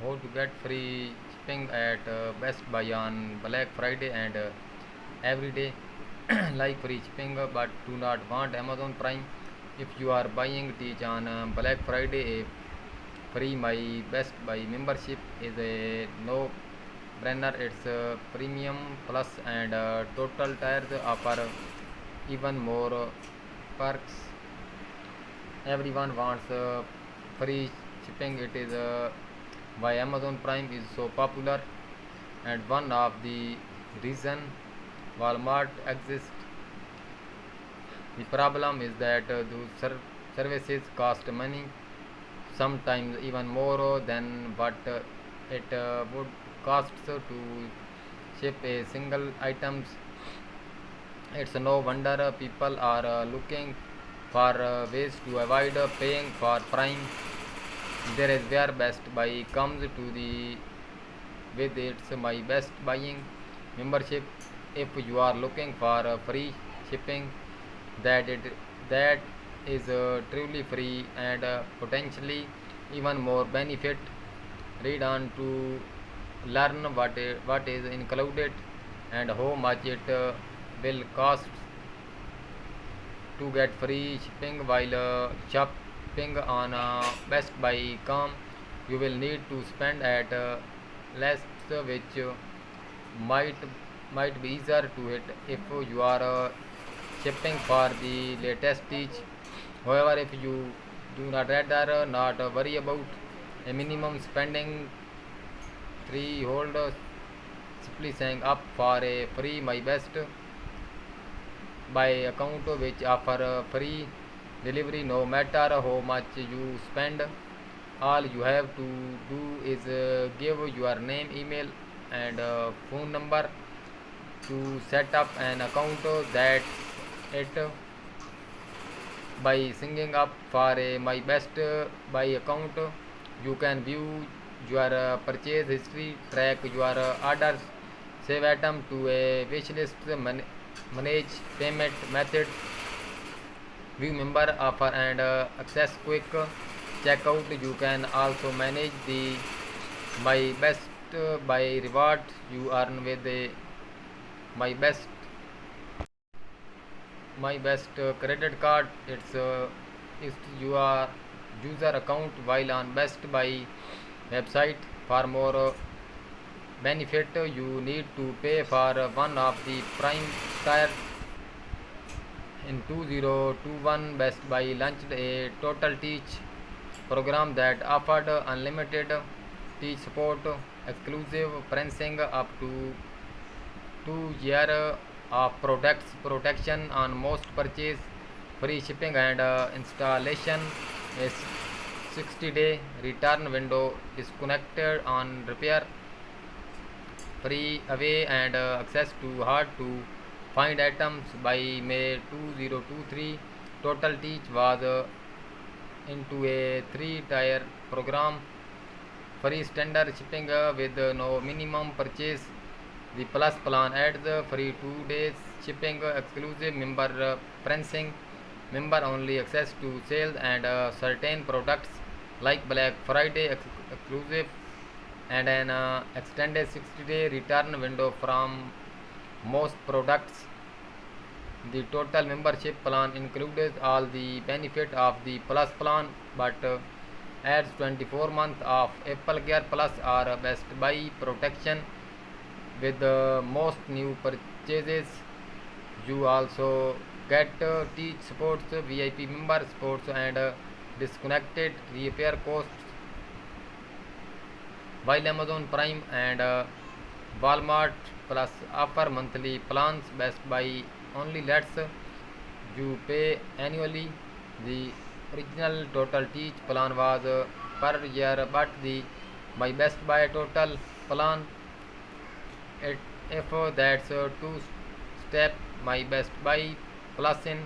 how to get free shipping at Best Buy on Black Friday and every day. Like free shipping but do not want Amazon Prime. If you are buying teach on Black Friday, a free My Best Buy membership is a no brainer. It's premium plus and total tires offer even more perks. Everyone wants free shipping. It is why Amazon Prime is so popular, and one of the reason Walmart exists. The problem is that those services cost money, sometimes even more than what it would cost to ship a single items. It's no wonder people are looking for ways to avoid paying for Prime. There is where Best Buy comes to the with its My Best Buying membership. If you are looking for free shipping, that it that is truly free and potentially even more benefit. Read on to learn what is included and how much it will cost to get free shipping while shopping on bestbuy.com. You will need to spend at less, which might might be easier to hit if you are shipping for the latest teach. However, if you do not rather not worry about a minimum spending threshold, simply sign up for a free My Best Buy account which offer free delivery no matter how much you spend. All you have to do is give your name, email, and phone number to set up an account. That's it. By signing up for a My Best Buy account, you can view your purchase history, track your orders, save item to a wish list, manage payment methods, view member offer, and access quick checkout. You can also manage the My Best Buy reward you earn with the My Best credit card. It's your user account while on Best Buy website. For more benefit, you need to pay for one of the Prime tier. In 2021, Best Buy launched a Total Teach program that offered unlimited teach support, exclusive pricing up to 2 years of products protection on most purchase, free shipping and installation, a 60-day return window, disconnected on repair, free away, and access to hard to find items. By May 2023, Total Teach was into a 3-tier program: free standard shipping with no minimum purchase. The Plus plan adds free 2 days shipping, exclusive member pricing, member only access to sales and certain products like Black Friday exclusive, and an extended 60-day return window from most products. The total membership plan includes all the benefit of the Plus plan but adds 24 months of Apple Gear Plus or Best Buy protection with most new purchases. You also get teach supports, VIP member supports, and disconnected repair costs. While Amazon Prime and Walmart Plus offer monthly plans, Best Buy only lets you pay annually. The original Total Teach plan was per year, but the My Best Buy Total plan, if that's two step My Best Buy Plus in